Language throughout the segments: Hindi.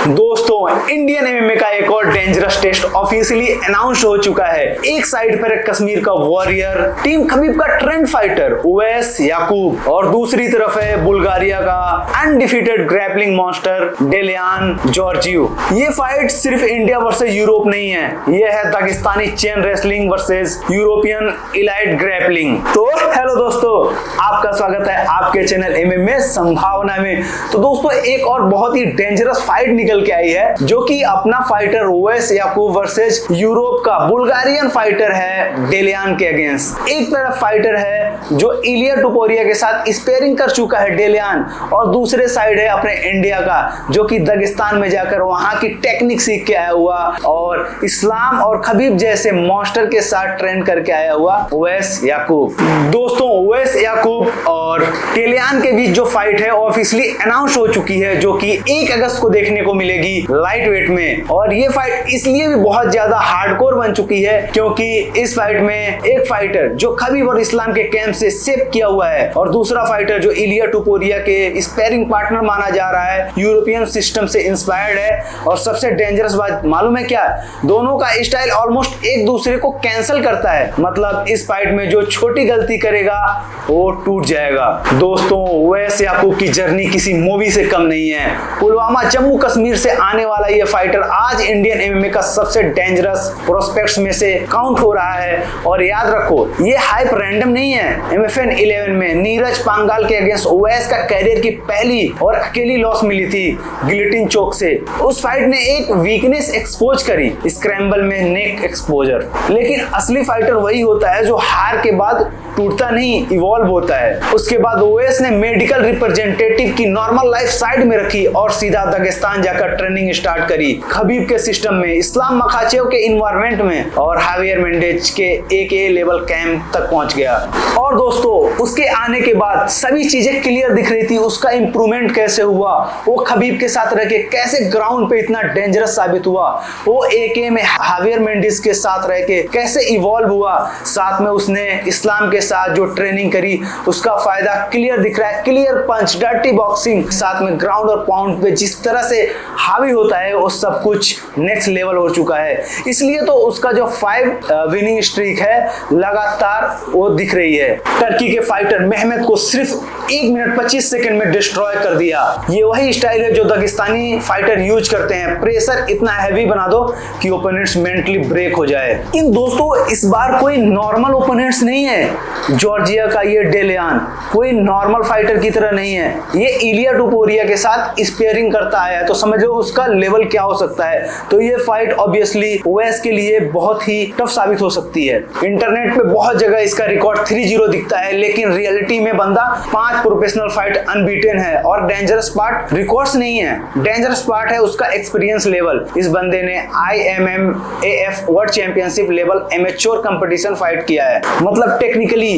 दोस्तों, इंडियन एमएमए का एक और डेंजरस टेस्ट ऑफिशियली अनाउंस हो चुका है। एक साइड पर है कश्मीर का वॉरियर टीम खबीब का ट्रेंड फाइटर उवैस याकूब और दूसरी तरफ है बुल्गारिया का अनडिफीटेड ग्रैपलिंग मॉन्स्टर डेलियान जॉर्जियो। ये फाइट सिर्फ इंडिया वर्सेस यूरोप नहीं है, ये है Dagestani chain wrestling versus European elite grappling. तो हेलो दोस्तों, आपका स्वागत है आपके चैनल एमएमए संभावना में। तो दोस्तों, एक और बहुत ही डेंजरस फाइट निकल के आई है जो कि अपना फाइटर उवैस याकूब वर्सेस यूरोप का बुल्गारियन फाइटर है डेलियान के अगेंस्ट। एक तरफ फाइटर है जो इलिया टुपोरिया के साथ स्पेयरिंग कर चुका है डेलियान, और दूसरे साइड है अपने इंडिया का जो कि दागिस्तान में जाकर वहां की टेक्निक सीख के आया हुआ और इस्लाम और खबीब जैसे मॉन्स्टर के साथ ट्रेन करके आया हुआ उवैस याकूब। दोस्तों, उवैस याकूब और डेलियान के बीच जो फाइट है ऑफिशियली अनाउंस हो चुकी है, जो कि 1 अगस्त को देखने को मिलेगी लाइट वेट में। और ये फाइट इसलिए भी बहुत ज्यादा हार्डकोर बन चुकी है क्योंकि इस फाइट में एक फाइटर जो खबीब और इस्लाम के कैंप से सेव किया हुआ है और दूसरा फाइटर जो इलिया टुपोरिया के स्पेयरिंग पार्टनर माना जा रहा है, यूरोपियन सिस्टम से इंस्पायर्ड है। और सबसे डेंजरस बात मालूम है क्या? दोनों का स्टाइल ऑलमोस्ट एक दूसरे को कैंसिल करता है। मतलब इस फाइट में जो छोटी गलती करेगा वो टूट जाएगा। दोस्तों, उवैस याकूब की जर्नी किसी मूवी से कम नहीं है। पुलवामा जम्मू कश्मीर से आने वाला ये फाइटर आज इंडियन एमएमए का सबसे डेंजरस प्रोस्पेक्ट्स में से काउंट हो रहा है। और याद रखो, ये हाइप रैंडम नहीं है। एमएफएन 11 में नीरज पांगाल के अगेंस्ट उवैस का कैरियर की पहली और अकेली लॉस मिली थी गिलेटिन चोक से। उस फाइट ने एक वीकनेस एक्सपोज करी, स्क्रैम्बल में नेक एक्सपोजर। लेकिन असली फाइटर वही होता है जो हार के बाद टूटता नहीं, इवॉल्व होता है। उसके बाद उवैस ने मेडिकल रिप्रेजेंटेटिव की नॉर्मल लाइफ साइड में रखी और सीधा दागिस्तान जाकर ट्रेनिंग स्टार्ट करी, खबीब के सिस्टम में, इस्लाम मखाचेव के इन्वायरमेंट में, और हावियर मेंडेज के एके लेवल कैंप तक पहुंच गया। और दोस्तों, उसके आने के बाद सभी चीजें क्लियर दिख रही थी। उसका इंप्रूवमेंट कैसे हुआ, वो खबीब के साथ रह के कैसे ग्राउंड पे इतना डेंजरस साबित हुआ, वो एके में हावियर मेंडेज के साथ रह के कैसे इवॉल्व हुआ, साथ में उसने इस्लाम के साथ जो ट्रेनिंग करी उसका फायदा क्लियर दिख रहा है। क्लियर पंच, डर्टी बॉक्सिंग, साथ में ग्राउंड और पाउंड पे जिस तरह से हावी होता है वो सब कुछ नेक्स्ट लेवल हो चुका है। इसलिए तो उसका जो 5 विनिंग स्ट्रीक है लगातार वो दिख रही है। टर्की के फाइटर मेहमेद को सिर्फ 1 मिनट 25 सेकंड में डिस्ट्रॉय कर दिया। ये वही स्टाइल है जो दागिस्तानी फाइटर यूज करते हैं। प्रेशर इतना हैवी बना दो कि ओपोनेंट्स मेंटली ब्रेक हो जाए। इन दोस्तों, इस बार कोई नॉर्मल ओपोनेंट्स नहीं है। जॉर्जिया का ये डेलियान कोई नॉर्मल फाइटर की तरह नहीं है। ये इलिया टुपोरिया के साथ स्पेयरिंग करता है, तो समझ लो उसका लेवल क्या हो सकता है। तो ये फाइट ऑब्वियसली ओएस के लिए बहुत ही टफ साबित हो सकती है। इंटरनेट पे बहुत जगह इसका रिकॉर्ड 3-0 दिखता है, लेकिन रियलिटी में बंदा 5 प्रोफेशनल फाइट अनबीटेन है। और डेंजरस पार्ट रिकॉर्ड्स नहीं है, डेंजरस पार्ट है उसका एक्सपीरियंस लेवल। इस बंदे ने IMMAF world championship level amateur competition fight किया है। मतलब टेक्निकली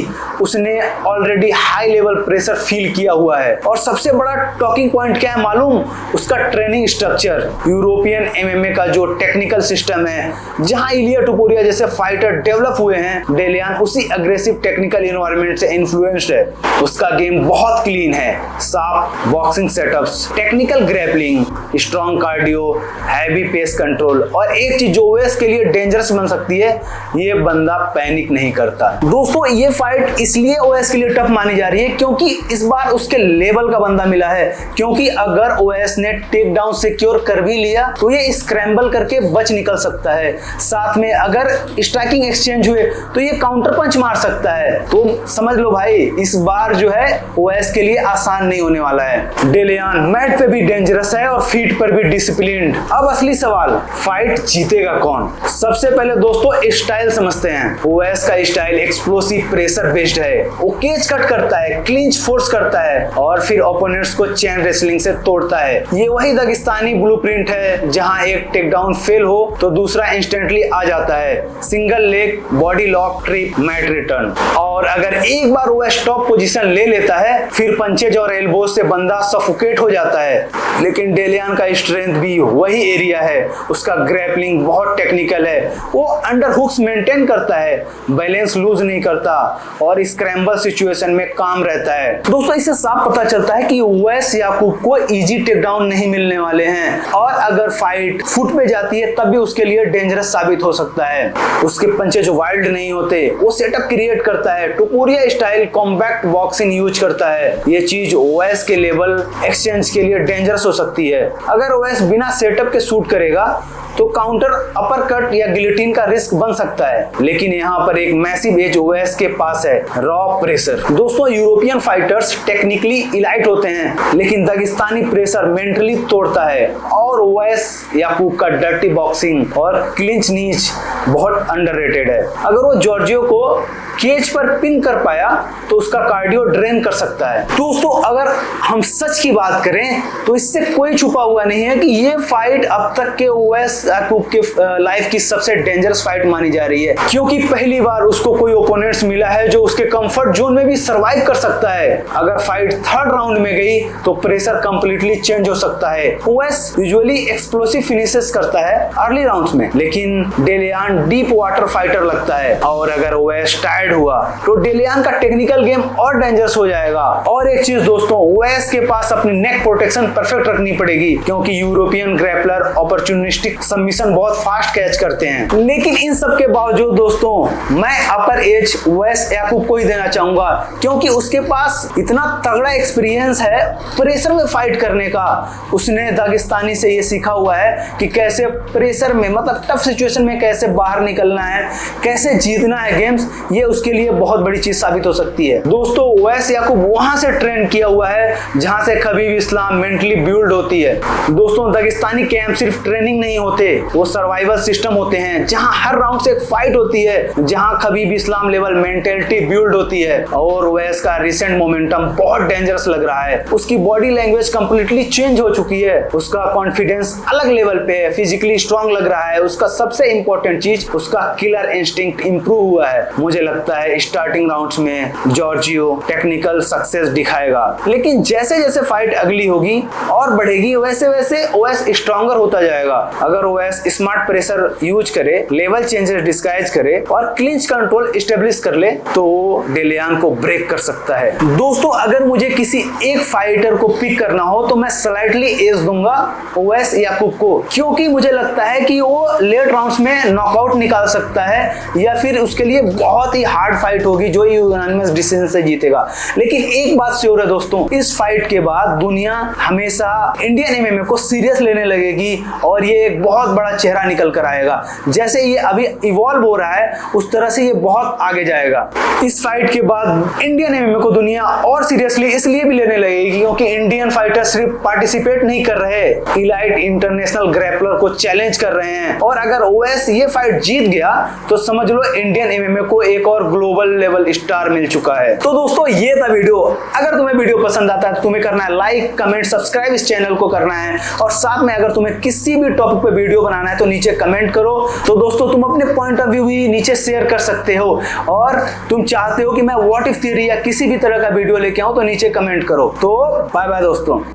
उसने already high level pressure feel किया हुआ है। और सबसे बड़ा टॉकिंग पॉइंट क्या है मालूम? उसका ट्रेनिंग स्ट्रक्चर। यूरोपियन एमएमए का जो टेक्निकल सिस्टम है, जहां इलिया टुपोरिया जैसे फाइटर डेवलप हुए हैं, डेलियान उसी अग्रेसिव टेक्निकल एनवायरनमेंट से इन्फ्लुएंस्ड है। उसका गेम बहुत क्लीन है, साफ boxing setups, technical grappling, strong cardio, heavy pace control. और एक चीज जो ओएस के लिए डेंजरस बन सकती है, ये बंदा पैनिक नहीं करता। दोस्तों, ये फाइट इसलिए ओएस के लिए टफ मानी जा रही है क्योंकि इस बार उसके लेवल का बंदा मिला है। क्योंकि अगर ओएस ने टेक डाउन सिक्योर कर भी लिया तो ये स्क्रैम्बल करके बच निकल सकता है। साथ में अगर स्ट्राइकिंग एक्सचेंज हुए तो ये काउंटर पंच मार सकता है। तो समझ लो भाई, इस बार जो है ओएस के लिए आसान नहीं होने वाला है। डेलियान मैट पे भी डेंजरस है और फीट पर भी डिसिप्लिन्ड। अब असली सवाल, फाइट जीतेगा कौन? सबसे पहले दोस्तों स्टाइल समझते हैं। ओएस का स्टाइल एक्सप्लोसिव प्रेशर बेस्ड है। वो केज कट करता है, क्लिंच फोर्स करता है और फिर ओपोनेंट्स को चेन रेसलिंग से तोड़ता है। ये वही दागिस्तानी ब्लूप्रिंट है जहां एक टेकडाउन फेल हो तो दूसरा इंस्टेंटली आ जाता है। Single leg, body lock, trip, mat return. और अगर एक बार वो स्टॉप पोजीशन ले लेता है, फिर पंचेज और एल्बोज से बंदा सफोकेट हो जाता है। लेकिन डेलियान का स्ट्रेंथ भी वही एरिया है, उसका ग्रैपलिंग बहुत टेक्निकल है, वो अंडर हुक्स मेंटेन करता है, बैलेंस लूज नहीं करता और स्क्रैम्बल सिचुएशन में काम रहता है। दोस्तों इससे साफ पता चलता है कि उवैस याकूब को इजी टेक डाउन नहीं मिलने वाले हैं और अगर फाइट फुट पे जाती है तब भी उसके लिए डेंजरस साबित हो सकता है। उसके पंचेज वाइल्ड नहीं होते, वो सेटअप क्रिएट करता है, टोपुरिया स्टाइल कॉम्पैक्ट बॉक्सिंग यूज करता है। ये चीज ओवैस के लेवल एक्सचेंज के लिए डेंजरस हो सकती है। अगर ओवैस बिना सेटअप के शूट करेगा तो काउंटर अपर कट या गिलोटिन का रिस्क बन सकता है। लेकिन यहाँ पर एक मैसिव एज ओवैस के पास है, रॉ प्रेशर। दोस्तों यूरोपियन फाइटर्स टेक्निकली इलाइट होते हैं लेकिन दागिस्तानी प्रेशर मेंटली तोड़ता है और ओवैस याकूब का डर्टी बॉक्सिंग और क्लिंच नीच बहुत अंडररेटेड है। अगर वो जॉर्जियो को केज पर पिन कर पाया तो उसका कार्डियो ड्रेन कर सकता है। दोस्तों अगर हम सच की बात करें तो इससे कोई छुपा हुआ नहीं है कि ये फाइट अब तक के ओवैस याकूब के लाइफ की सबसे डेंजरस फाइट मानी जा रही है, क्योंकि पहली बार उसको कोई ओपोनेंट्स मिला है जो उसके कंफर्ट जोन में भी सरवाइव कर सकता है। अगर फाइट थर्ड राउंड में गई तो प्रेशर कंप्लीटली चेंज हो सकता है। ओवैस यूजुअली एक्सप्लोसिव फिनिशेस करता है अर्ली राउंड्स में, लेकिन डेलियान डीप वाटर फाइटर लगता है और अगर ओवैस टायर्ड हुआ तो डेलियान का टेक्निकल गेम और डेंजरस हो जाएगा। और एक चीज दोस्तों, ओवैस के पास अपनी नेक प्रोटेक्शन परफेक्ट रखनी पड़ेगी, क्योंकि यूरोपियन ग्रैपलर अपॉर्चुनिस्टिक सबमिशन बहुत फास्ट कैच करते हैं। लेकिन इन सब के बावजूद दोस्तों मैं अपर एज ओवैस याकूब को ही देना चाहूंगा, क्योंकि उसके पास इतना तगड़ा एक्सपीरियंस है प्रेशर में फाइट करने का। उसने दागिस्तानी से ये सीखा हुआ है कि कैसे प्रेशर में मतलब टफ सिचुएशन में कैसे बाहर निकलना है, कैसे जीतना है गेम्स। ये उसके लिए बहुत बड़ी चीज साबित हो सकती है। दोस्तों ओवैस याकूब वहां से ट्रेन किया हुआ है जहां से खबीब इस्लाम मेंटली बिल्ड होती है। दोस्तों दागिस्तानी कैंप सिर्फ ट्रेनिंग नहीं होते, वो सर्वाइवल सिस्टम होते हैं जहां हर राउंड से एक फाइट होती है, जहां खबीब इस्लाम लेवल मेंटेलिटी बिल्ड होती है। और ओवैस का रिसेंट मोमेंटम बहुत डेंजरस लग रहा है, उसकी बॉडी लैंग्वेज कंप्लीटली चेंज हो चुकी है, उसका कॉन्फिडेंस अलग लेवल पे है, फिजिकली स्ट्रांग लग रहा है। उसका सबसे इंपॉर्टेंट चीज उसका किलर इंस्टिंक्ट इंप्रूव हुआ है। मुझे लगता है स्टार्टिंग राउंड्स में जॉर्जियो टेक्निकल सक्सेस दिखाएगा, लेकिन जैसे जैसे फाइट अगली होगी और बढ़ेगी वैसे वैसे ओवैस स्ट्रॉन्गर होता जाएगा। अगर ओवैस स्मार्ट प्रेशर यूज करे, लेवल चेंजेस डिस्गाइज करे और क्लिंच कंट्रोल एस्टेब्लिश कर ले तो डेलियान को ब्रेक कर सकता है। दोस्तों अगर मुझे किसी एक फाइटर को पिक करना हो तो मैं स्लाइटली एज दूंगा ओवैस याकूब को, क्योंकि मुझे लगता है कि वो लेट राउंड्स में नॉकआउट निकाल सकता है या फिर उसके लिए बहुत ही हार्ड फाइट होगी जो यूनानिमस डिसीजन से जीतेगा। लेकिन एक बात श्योर है दोस्तों, इस फाइट के बाद दुनिया हमेशा इंडियन एमएमए को सीरियस लेने लगेगी और ये एक बहुत बड़ा चेहरा निकल कर आएगा। जैसे ये अभी इवॉल्व हो रहा है उस तरह से ये बहुत आगे जाएगा। इस फाइट के बाद इंडियन एमएमए को दुनिया और सीरियसली इसलिए भी लेने लगेगी क्योंकि इंडियन फाइटर सिर्फ पार्टिसिपेट नहीं कर रहे, इलाइट इंटरनेशनल ग्रैपलर को चैलेंज कर रहे हैं। और अगर ओवैस ये फाइट जीत गया तो समझ लो इंडियन एमएमए को एक और ग्लोबल लेवल स्टार मिल चुका है। तो दोस्तों ये था वीडियो। अगर तुम्हें वीडियो पसंद आता है तो तुम्हें करना है लाइक, कमेंट, सब्सक्राइब इस चैनल को करना है और साथ में अगर तुम्हें किसी भी टॉपिक पे वीडियो बनाना है तो नीचे कमेंट करो। तो दोस्तों तुम अपने पॉइंट ऑफ व्यू भी नीचे शेयर कर सकते हो और तुम चाहते हो कि मैं व्हाट इफ थ्योरी या किसी भी तरह का वीडियो लेके आऊं तो नीचे कमेंट करो। तो बाय बाय दोस्तों।